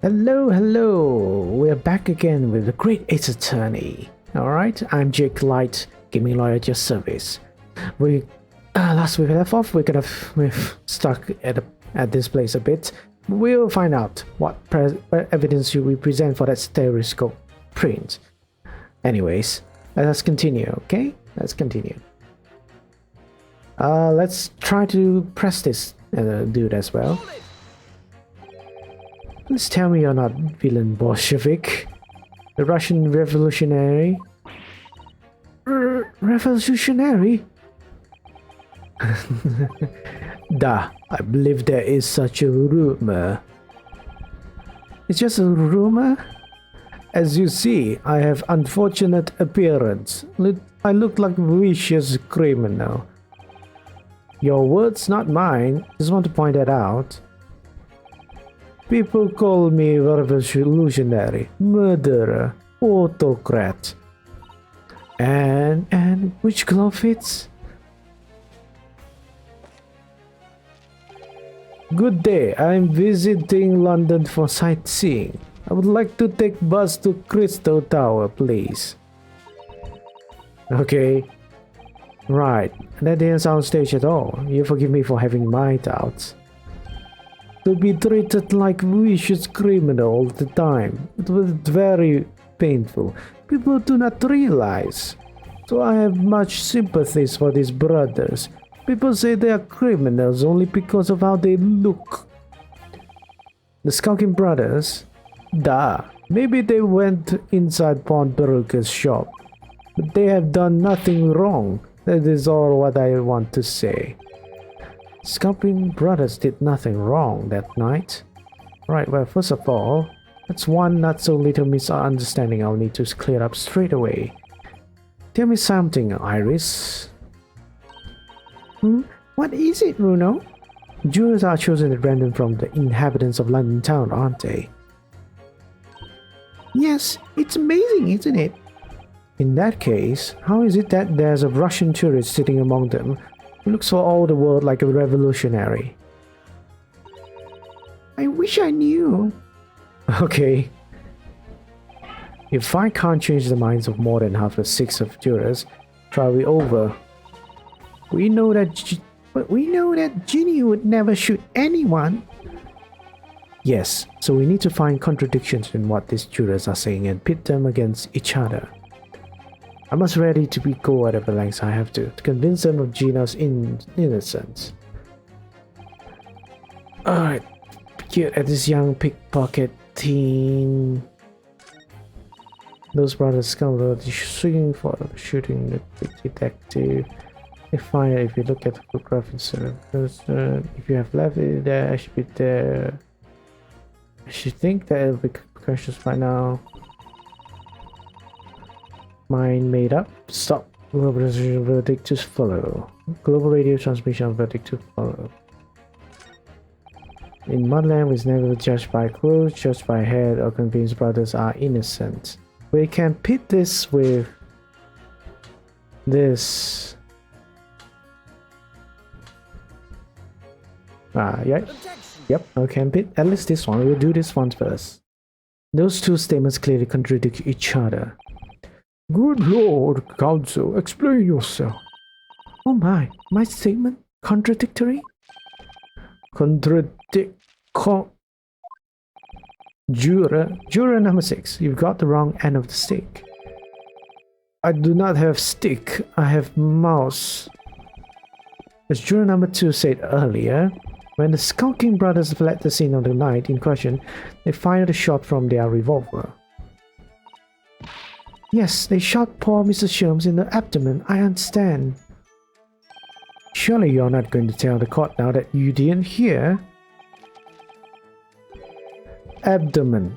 Hello, hello. We're back again with the Great Ace Attorney. Alright, I'm Jake Light, gaming lawyer at your service. We last week we left off, we've stuck at this place a bit. We'll find out what evidence should we present for that stereoscope print. Anyways, let us continue, okay? Let's continue. Let's try to press this dude as well. Please tell me you're not villain Bolshevik. The Russian revolutionary? Revolutionary? Da, I believe there is such a rumor. It's just a rumor? As you see, I have unfortunate appearance. I look like a vicious criminal. Your words, not mine. Just want to point that out. People call me revolutionary, murderer, autocrat. And which glove fits? Good day, I'm visiting London for sightseeing. I would like to take bus to Crystal Tower, please. Okay. Right, that didn't sound staged at all. You forgive me for having my doubts. To be treated like vicious criminal all the time. It was very painful. People do not realize. So I have much sympathies for these brothers. People say they are criminals only because of how they look. The Skulking Brothers? Duh. Maybe they went inside pawnbroker's shop. But they have done nothing wrong. That is all what I want to say. Skulking Brothers did nothing wrong that night. Right, well, first of all, that's one not so little misunderstanding I'll need to clear up straight away. Tell me something, Iris. What is it, Bruno? Jurors are chosen at random from the inhabitants of London town, aren't they? Yes, it's amazing, isn't it? In that case, how is it that there's a Russian tourist sitting among them who looks for all the world like a revolutionary? I wish I knew. Okay. If I can't change the minds of more than half the six of jurors, trial is over. We know that Ginny would never shoot anyone. Yes, so we need to find contradictions in what these jurors are saying and pit them against each other. I must ready to go whatever lengths I have to convince them of Gina's innocence. Alright, cute at this young pickpocket teen. Those brothers come over swinging for shooting the big detective. They find if you look at the photograph instead of person, if you have left it there, I should be there. I should think that it'll be questions by now. Mind made up. Stop. Global verdict to follow. Global radio transmission verdict to follow. In Mudland, was never judged by clothes, judged by head, or convinced brothers are innocent. We can pit this with this. Yeah. Yep, I can pit at least this one. We'll do this one first. Those two statements clearly contradict each other. Good Lord, Counsel, explain yourself. Oh my statement? Contradictory? Juror number 6, you've got the wrong end of the stick. I do not have stick, I have mouse. As juror number 2 said earlier, when the Skulking Brothers fled the scene on the night in question, they fired a shot from their revolver. Yes, they shot poor Mr. Sherms in the abdomen, I understand. Surely you're not going to tell the court now that you didn't hear? Abdomen.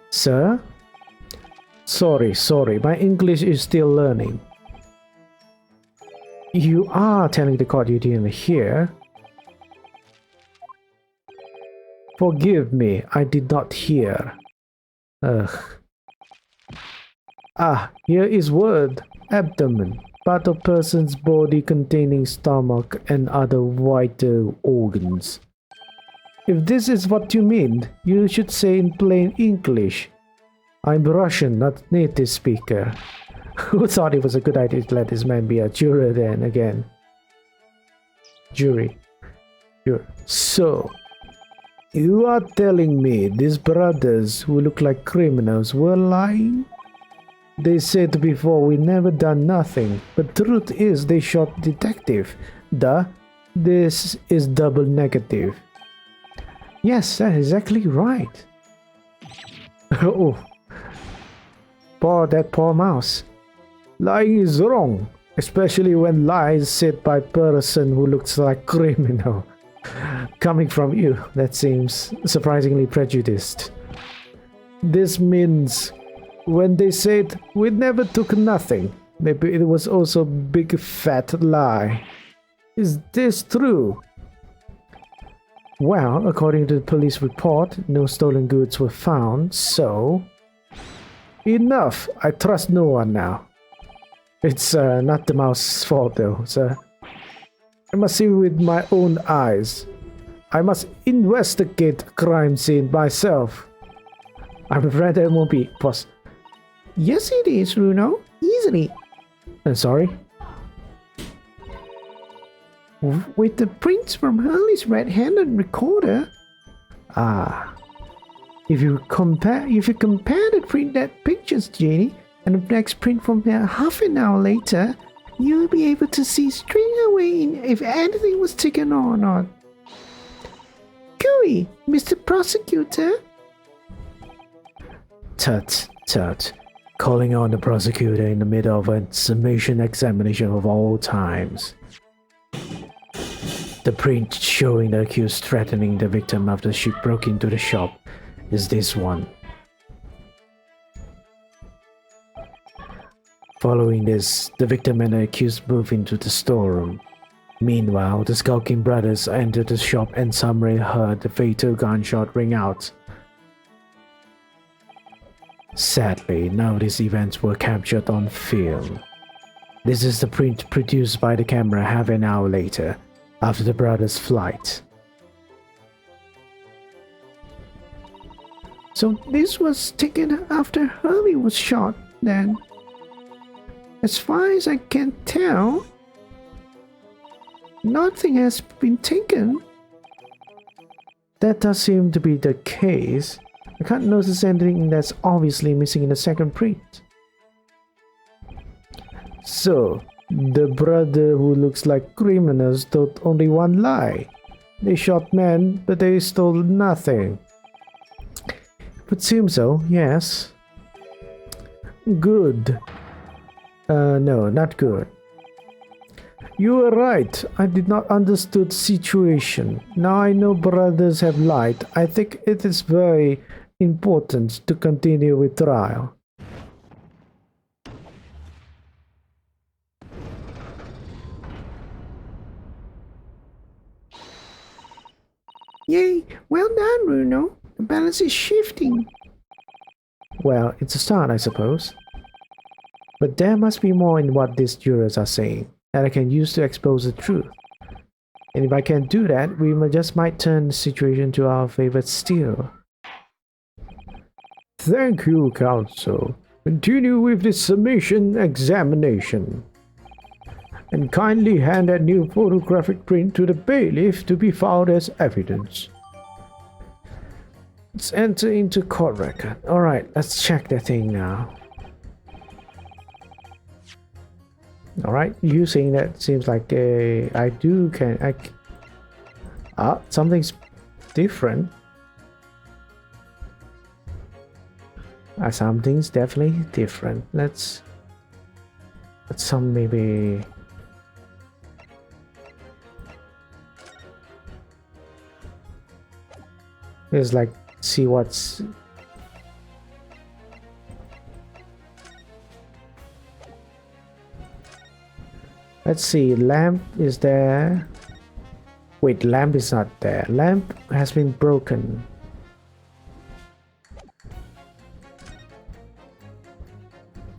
Sir? Sorry, my English is still learning. You are telling the court you didn't hear? Forgive me, I did not hear. Ugh. Here is word. Abdomen. Part of person's body containing stomach and other vital organs. If this is what you mean, you should say in plain English. I'm Russian, not native speaker. Who thought it was a good idea to let this man be a juror then again? Jury. So, you are telling me these brothers who look like criminals were lying? They said before we never done nothing, but truth is they shot detective. Duh, this is double negative. Yes, that's exactly right. Oh, that poor mouse. Lying is wrong, especially when lies said by person who looks like criminal. Coming from you, that seems surprisingly prejudiced. This means when they said we never took nothing, maybe it was also a big fat lie. Is this true? Well, according to the police report, no stolen goods were found, so... Enough! I trust no one now. It's not the mouse's fault though, sir. I must see with my own eyes. I must investigate a crime scene myself. I'm afraid that won't be possible. Yes it is, Bruno. Easily. I'm sorry. With the prints from Hurley's red-handed recorder. Ah. If you compare the print that pictures, Jenny, and the next print from there half an hour later, you'll be able to see straight away if anything was taken or not. Gooey, Mr. Prosecutor. Tut. Calling on the prosecutor in the middle of a summation examination of all times. The print showing the accused threatening the victim after she broke into the shop is this one. Following this, the victim and the accused move into the storeroom. Meanwhile, the skulking brothers entered the shop and Sumray heard the fatal gunshot ring out. Sadly, none of these events were captured on film. This is the print produced by the camera half an hour later, after the brothers' flight. So this was taken after Hurley was shot, then? As far as I can tell, nothing has been taken. That does seem to be the case. I can't notice anything that's obviously missing in the second print. So, the brother who looks like criminals told only one lie. They shot men, but they stole nothing. Would seem so, yes. Good. No, not good. You were right. I did not understood the situation. Now I know brothers have lied. I think it is very important to continue with trial. Yay! Well done, Bruno. The balance is shifting. Well, it's a start, I suppose. But there must be more in what these jurors are saying that I can use to expose the truth. And if I can't do that, we just might turn the situation to our favor still. Thank you, counsel. Continue with the summation examination. And kindly hand that new photographic print to the bailiff to be filed as evidence. Let's enter into court record. Alright, let's check the thing now. Alright, using that seems like something's different. Something's definitely different. Let's maybe. It's like see what's. Let's see, lamp is there. Wait, lamp is not there. Lamp has been broken.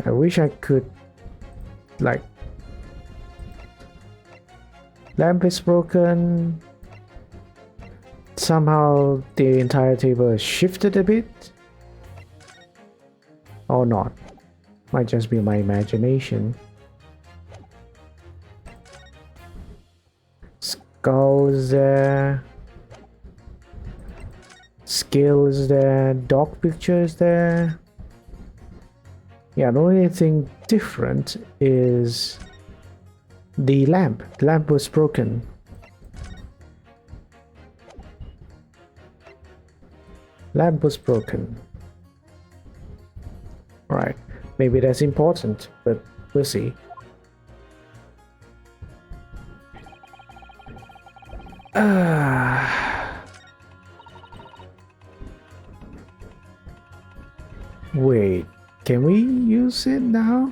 I wish I could, like, lamp is broken. somehow the entire table is shifted a bit? Or not? Might just be my imagination. Skull is there. Scale is there. Dog picture is there. Yeah, the only thing different is the lamp. The lamp was broken. Lamp was broken. Right. Maybe that's important, but we'll see. Wait, can we use it now?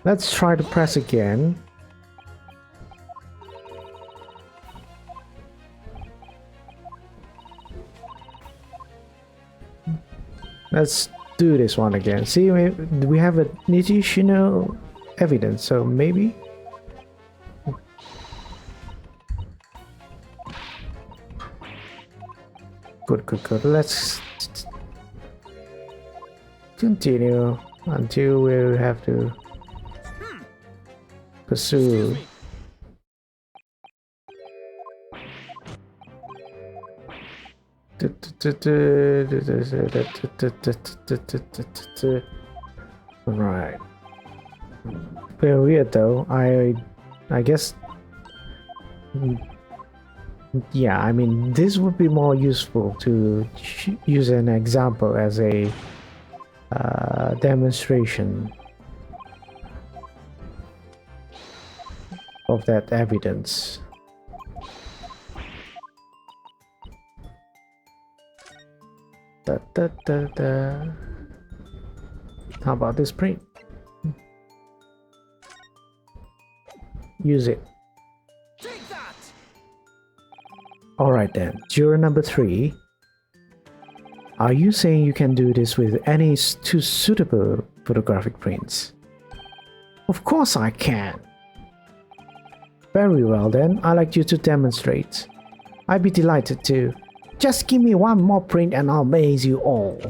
Let's try to press again. Let's do this one again. See, we have additional evidence, so maybe. Good. Let's continue until we have to pursue. Right. Very weird though. I guess. Yeah, I mean, this would be more useful to use an example as a demonstration of that evidence. How about this print? Use it. Alright then, juror number 3. Are you saying you can do this with any two suitable photographic prints? Of course I can. Very well then, I'd like you to demonstrate. I'd be delighted to. Just give me one more print and I'll amaze you all.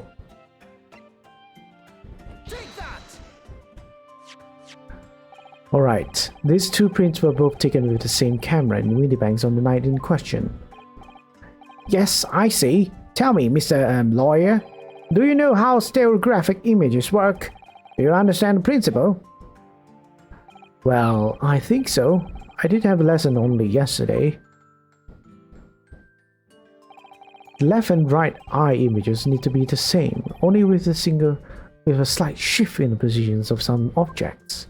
Alright, these two prints were both taken with the same camera in Windybanks on the night in question. Yes, I see. Tell me, Mr. Lawyer, do you know how stereographic images work? Do you understand the principle? Well, I think so. I did have a lesson only yesterday. The left and right eye images need to be the same, only with a slight shift in the positions of some objects.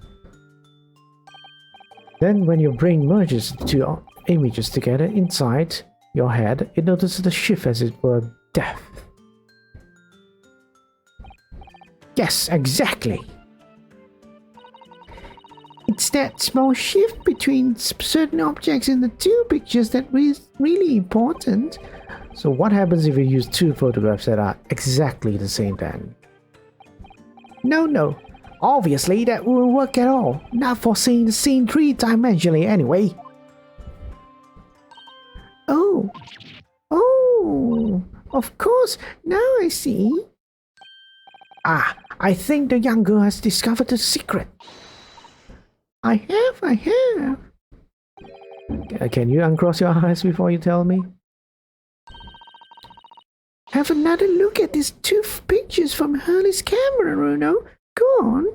Then when your brain merges the two images together inside your head, it notices the shift as it were depth. Yes, exactly. It's that small shift between certain objects in the two pictures that is really important. So what happens if you use two photographs that are exactly the same then? No. Obviously that won't work at all. Not for seeing the scene three-dimensionally anyway. Oh, of course, now I see. I think the young girl has discovered the secret. I have. Can you uncross your eyes before you tell me? Have another look at these two pictures from Hurley's camera, Bruno. Go on.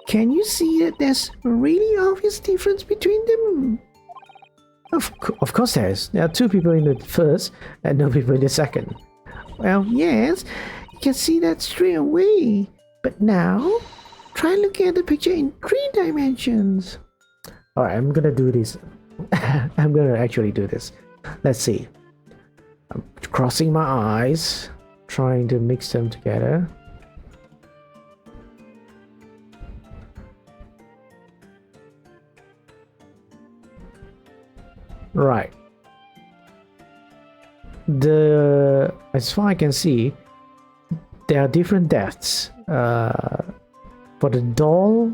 Can you see that there's a really obvious difference between them? Of course there is. There are two people in the first and no people in the second. Well, yes, you can see that straight away. But now, try looking at the picture in 3 dimensions. Alright, I'm gonna do this. I'm gonna actually do this. Let's see. I'm crossing my eyes, trying to mix them together. Right. As far as I can see, there are different depths. For the doll,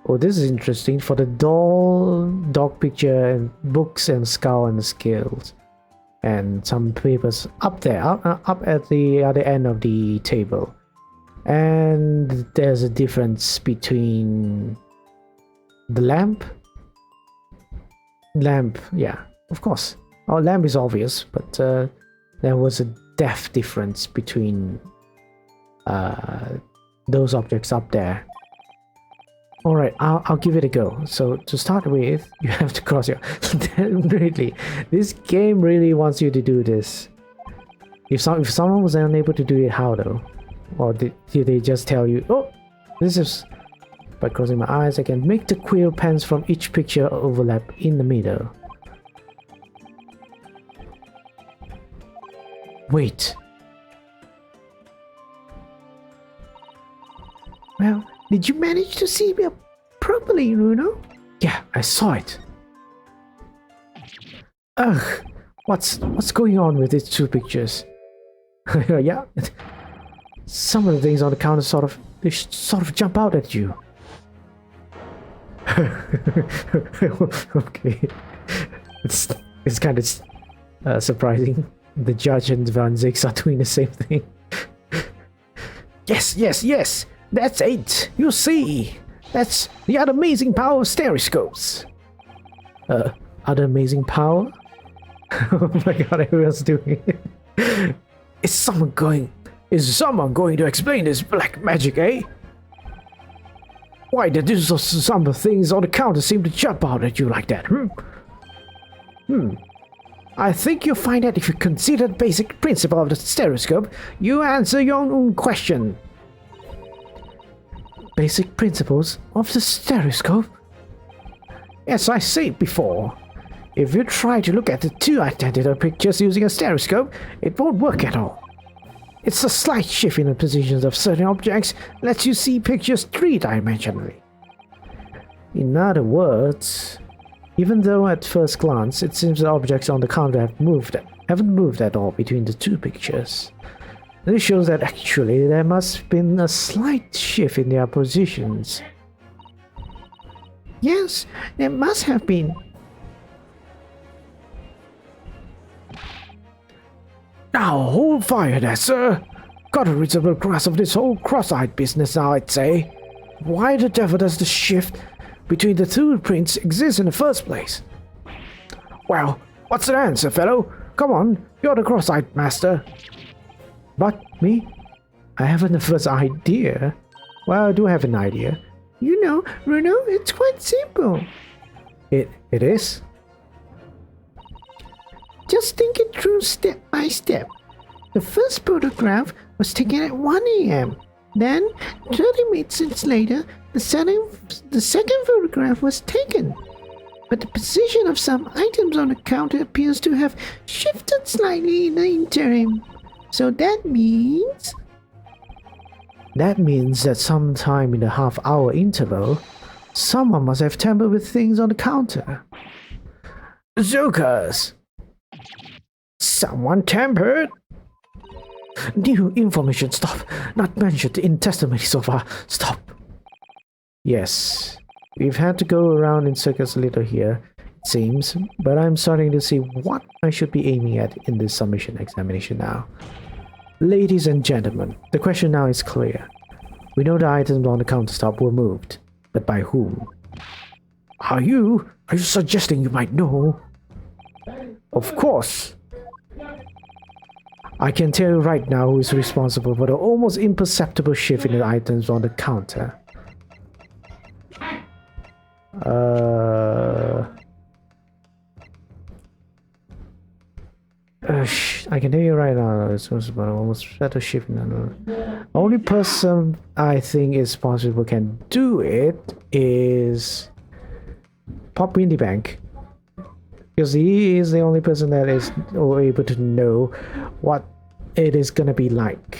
Oh, this is interesting. For the doll, dog picture, and books and skull and scales. And some papers up there, up at the other end of the table. And there's a difference between the lamp. Lamp, yeah, of course. Our lamp is obvious, but there was a depth difference between those objects up there. Alright, I'll give it a go. So to start with, you have to cross your... Really, this game really wants you to do this. If someone was unable to do it, how though? Or did they just tell you, oh, this is... By crossing my eyes, I can make the quill pens from each picture overlap in the middle. Wait. Well, did you manage to see me properly, Bruno? Yeah, I saw it. Ugh, what's going on with these two pictures? Yeah, some of the things on the counter sort of jump out at you. Okay, it's kind of surprising. The judge and Van Zix are doing the same thing. Yes, that's it. You see, that's the other amazing power of stereoscopes. Other amazing power? Oh my god, everyone's doing it. Is someone going to explain this black magic, eh? Why did some things on the counter seem to jump out at you like that, I think you'll find that if you consider the basic principle of the stereoscope, you answer your own question. Basic principles of the stereoscope? As I said before, if you try to look at the two identical pictures using a stereoscope, it won't work at all. It's a slight shift in the positions of certain objects lets you see pictures three-dimensionally. In other words, even though at first glance it seems the objects on the counter haven't moved at all between the two pictures, this shows that actually there must have been a slight shift in their positions. Yes, there must have been. Now hold fire there, sir. Got a reasonable grasp of this whole cross-eyed business now, I'd say. Why the devil does the shift between the two prints exist in the first place? Well, what's the answer, fellow? Come on, you're the cross-eyed master. But me? I haven't the first idea. Well, I do have an idea. You know, Bruno, it's quite simple. It is? Just think it through step by step. The first photograph was taken at 1 a.m. Then, 30 minutes later, the second photograph was taken. But the position of some items on the counter appears to have shifted slightly in the interim. So that means... That means that sometime in the half-hour interval, someone must have tampered with things on the counter. Zokers! Someone tampered? New information, stop. Not mentioned in testimony so far. Stop. Yes, we've had to go around in circles a little here, it seems, but I'm starting to see what I should be aiming at in this submission examination now. Ladies and gentlemen, the question now is clear. We know the items on the countertop were moved, but by whom? Are you suggesting you might know? Of course. I can tell you right now who is responsible for the almost imperceptible shift in the items on the counter. I can tell you right now, it's almost better shift. Only person I think is possible can do it is Pop Windy Bank, because he is the only person that is able to know what it is gonna be like.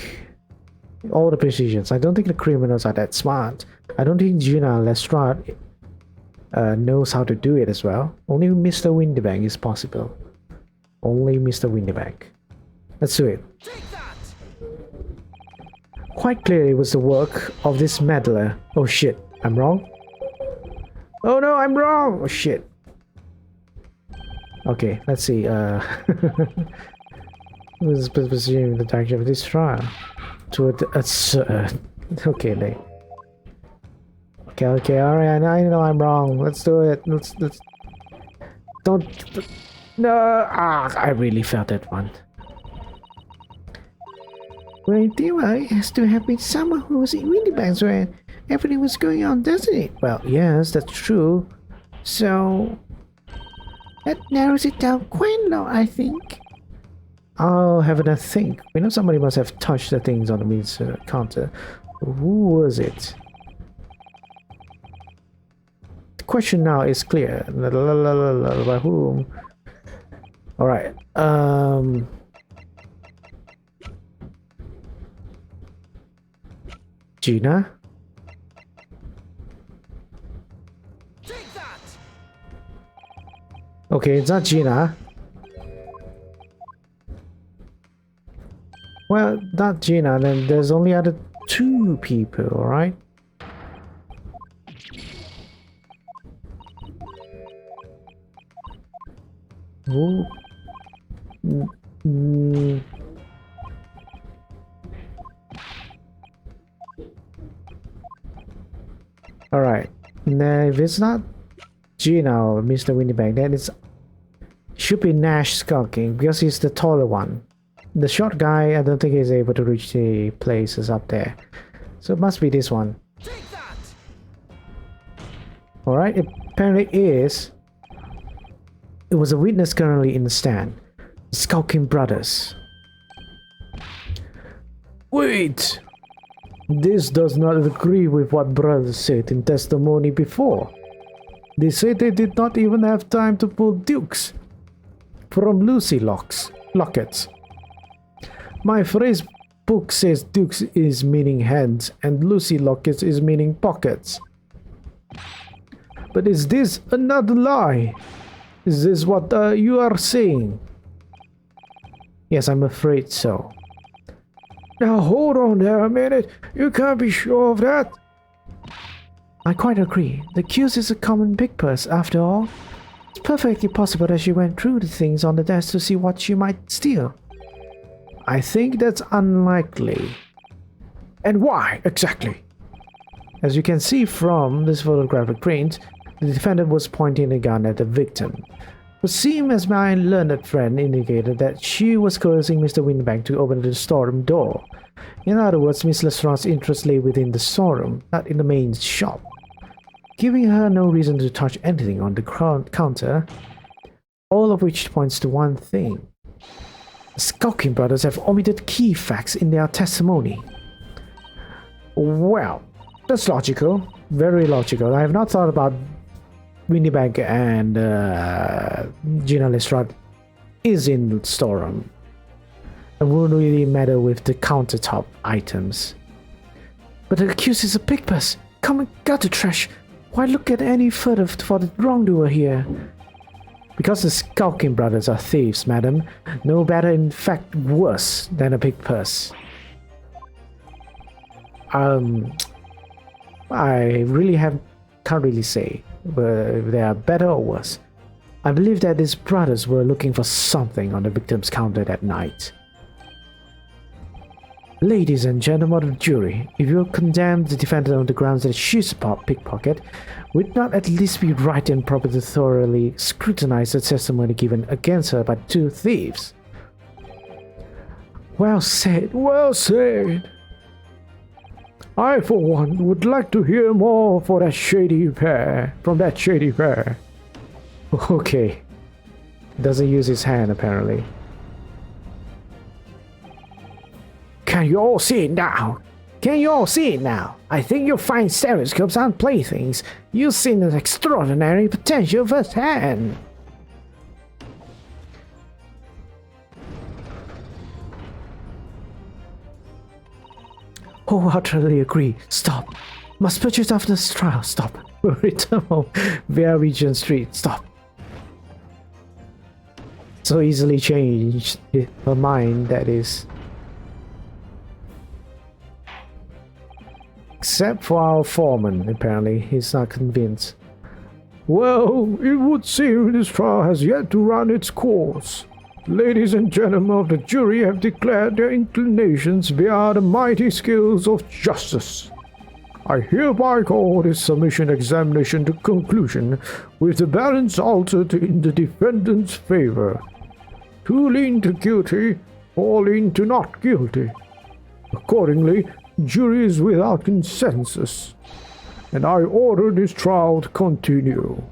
All the precisions. I don't think the criminals are that smart. I don't think Gina Lestrade knows how to do it as well. Only Mr. Windybank is possible. Only Mr. Windybank. Let's do it. Quite clearly it was the work of this meddler. Oh shit, I'm wrong? know I'm wrong! Oh shit. Okay, let's see. Who's pursuing the direction of this trial? Toward okay, like. Okay, alright, I know I'm wrong. Let's do it. Let's don't no I really felt that one. Well, there has to have been someone who was in Windybags when everything was going on, doesn't it? Well, yes, that's true. So that narrows it down quite a lot, I think. I'll have another think. We know somebody must have touched the things on the means counter. Who was it? The question now is clear. By whom? Alright. Gina? Okay, it's not Gina. Well, not Gina, then there's only other two people, alright? Ooh. Alright. Now, if it's not Gina or Mr. Winnipeg, then it should be Nash skulking because he's the taller one. The short guy, I don't think he's able to reach the places up there. So it must be this one. Alright, it apparently is. It was a witness currently in the stand. The Skulking Brothers. Wait! This does not agree with what brothers said in testimony before. They said they did not even have time to pull dukes from Lucy lockets. My phrase book says dukes is meaning hands and Lucy lockets is meaning pockets. But is this another lie? Is this what you are saying? Yes, I'm afraid so. Now hold on there a minute. You can't be sure of that. I quite agree. The accused is a common big purse after all. It's perfectly possible that she went through the things on the desk to see what she might steal. I think that's unlikely. And why, exactly? As you can see from this photographic print, the defendant was pointing a gun at the victim. It seemed as my learned friend indicated that she was coercing Mr. Winbank to open the storeroom door. In other words, Miss Lestrades' interest lay within the storeroom, not in the main shop. Giving her no reason to touch anything on the counter, all of which points to one thing. The Skulking Brothers have omitted key facts in their testimony. Well, that's logical. Very logical. I have not thought about Windybank and Gina Lestrade is in the storeroom. It wouldn't really matter with the countertop items. But the accused is a pickpocket. Come and gutter trash. Why look at any further for the wrongdoer here? Because the Skulking Brothers are thieves, madam. No better, in fact worse, than a pickpocket. I really can't really say whether they are better or worse. I believe that these brothers were looking for something on the victim's counter that night. Ladies and gentlemen of the jury, if you condemn the defendant on the grounds that she's a pickpocket, would it not at least be right and proper to thoroughly scrutinize the testimony given against her by two thieves? Well said, well said. I, for one, would like to hear more from that shady pair. Okay. Doesn't use his hand, apparently. Can you all see it now? I think you'll find stereoscopes aren't playthings. You've seen an extraordinary potential firsthand. Wholeheartedly agree. Stop. Must purchase after this trial. Stop. Return home via Regent Street. Stop. So easily changed her mind, that is. Except for our foreman, apparently. He's not convinced. Well, it would seem this trial has yet to run its course. Ladies and gentlemen of the jury have declared their inclinations via the mighty scales of justice. I hereby call this submission examination to conclusion with the balance altered in the defendant's favor. 2 lean to guilty, 4 lean to not guilty. Accordingly, jury is without consensus, and I order this trial to continue.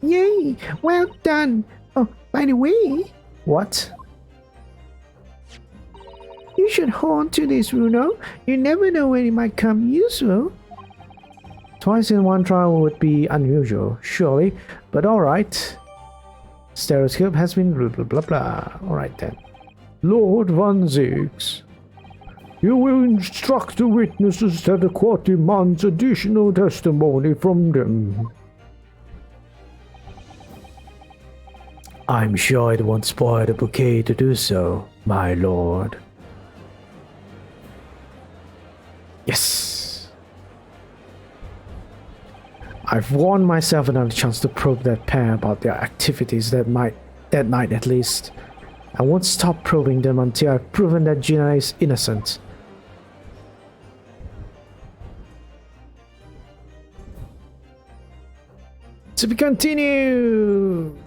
Yay! Well done! Oh, by the way... What? You should hold on to this, Bruno. You never know when it might come useful. Twice in one trial would be unusual, surely, but alright. Stereoscope has been blah blah blah blah. Alright then. Lord Van Zix, you will instruct the witnesses that the court demands additional testimony from them. I'm sure it won't spoil the bouquet to do so, my lord. Yes! I've won myself another chance to probe that pair about their activities that night at least. I won't stop probing them until I've proven that Gina is innocent. To be continued!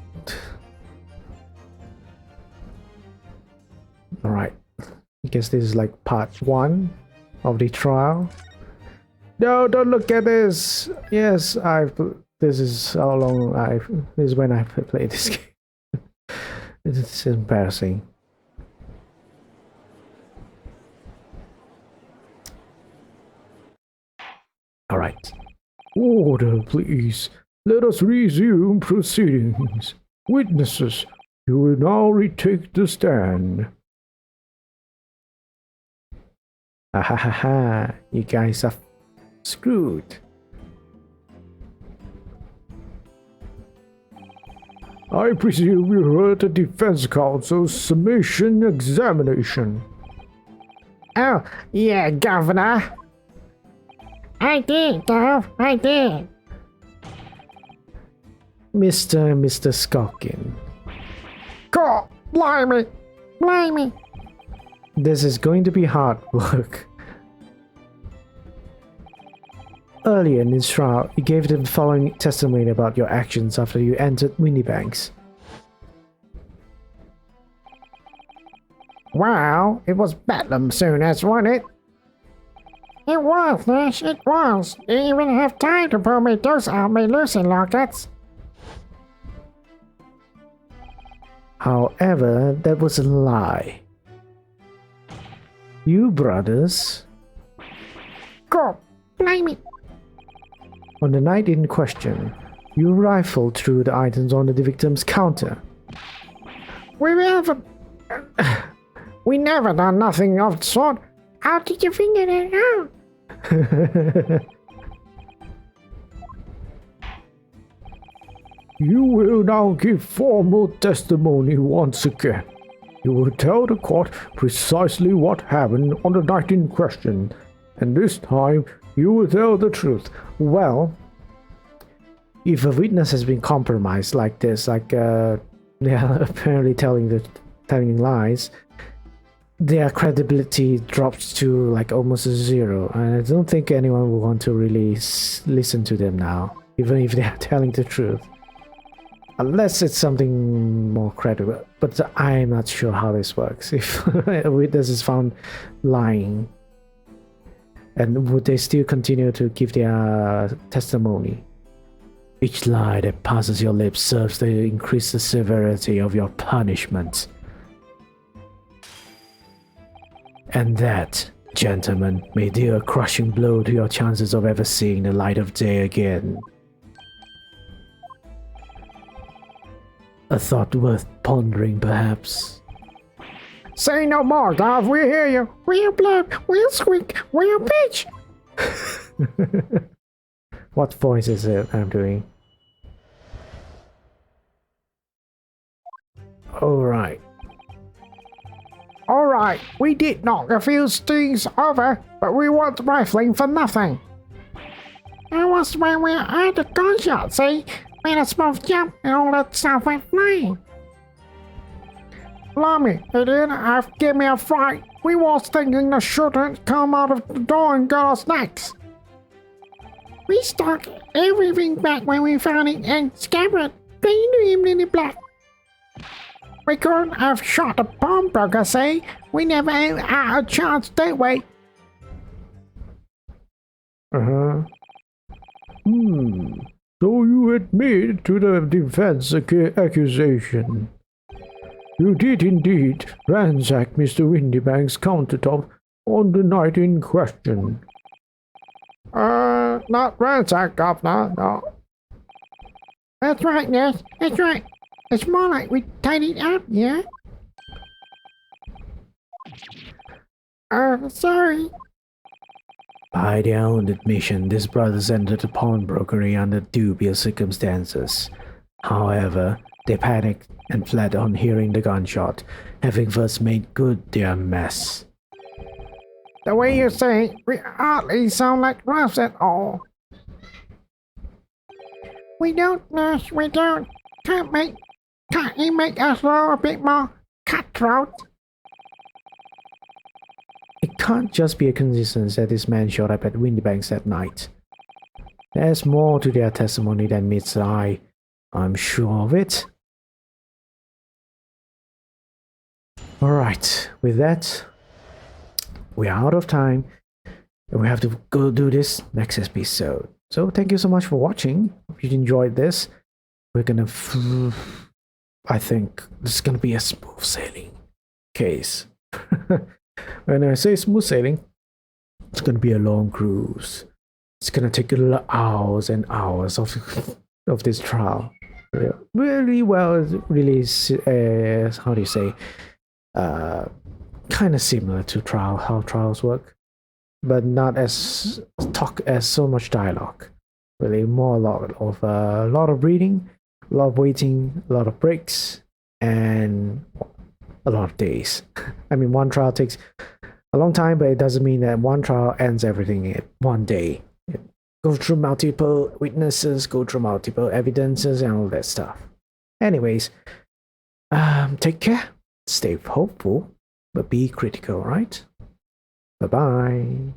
Alright. I guess this is like part 1 of the trial. No, don't look at this! Yes, this is how long this is when I've played this game. It's embarrassing. Alright. Order, please. Let us resume proceedings. Witnesses, you will now retake the stand. Ha ha ha ha, you guys are screwed. I presume you heard the defense counsel's submission examination. Oh, yeah, Governor. I did, Gov. I did. Mr. Skulkin. God, blimey. Blimey. This is going to be hard work. Earlier in this trial, you gave the following testimony about your actions after you entered Winniebanks. Well, it was bedlam soon as, wasn't it? It was, Nash, it was. Didn't even have time to pull me those out my Lucy lockets. However, that was a lie. You brothers... God, blimey. On the night in question, you rifled through the items on the victim's counter. We never done nothing of the sort. How did you figure that out? You will now give formal testimony once again. You will tell the court precisely what happened on the night in question, and this time you will tell the truth. Well, if a witness has been compromised like this, they are apparently telling lies, their credibility drops to like almost zero, and I don't think anyone will want to really listen to them now, even if they are telling the truth. Unless it's something more credible, but I'm not sure how this works. If a witness is found lying, and would they still continue to give their testimony? Each lie that passes your lips serves to increase the severity of your punishment. And that, gentlemen, may deal a crushing blow to your chances of ever seeing the light of day again. A thought worth pondering, perhaps. Say no more, Gov. We hear you. We'll blub. We'll squeak. We'll pitch. What voice is it I'm doing? Alright. Alright, we did knock a few things over, but we weren't rifling for nothing. That was when we had the gunshot, see? Made a smooth jump and all that stuff went flying. Blimey, it did have give me a fright. We was thinking the shooter had come out of the door and got us next. We stuck everything back when we found it and scampered into him in the black. We couldn't have shot the pawnbroker, say. We never had a chance that way. Uh-huh. So you admit to the defense accusation. You did indeed ransack Mr. Windybank's countertop on the night in question. Not ransack, Governor, no. That's right, yes, that's right. It's more like we tidied up, yeah? Sorry. By their own admission, these brothers entered the pawnbrokery under dubious circumstances. However, they panicked and fled on hearing the gunshot, having first made good their mess. The way you say it, we hardly sound like roughs at all. We don't, nurse, we don't. Can't you make us all a bit more cutthroat? It can't just be a coincidence that this man showed up at Windybanks that night. There's more to their testimony than meets the eye. I'm sure of it. Alright, with that, we're out of time. We have to go do this next episode. So thank you so much for watching. If you enjoyed this, we're gonna... I think this is gonna be a smooth sailing case. When I say smooth sailing, it's gonna be a long cruise. It's gonna take hours and hours of this trial. Really well, really, how do you say, kind of similar to how trials work, but not as so much dialogue. Really, more a lot of reading, a lot of waiting, a lot of breaks, and a lot of days. I mean, one trial takes a long time, but it doesn't mean that one trial ends everything in one day. Go through multiple witnesses, go through multiple evidences, and all that stuff. Anyways, take care, stay hopeful, but be critical, right? Bye-bye.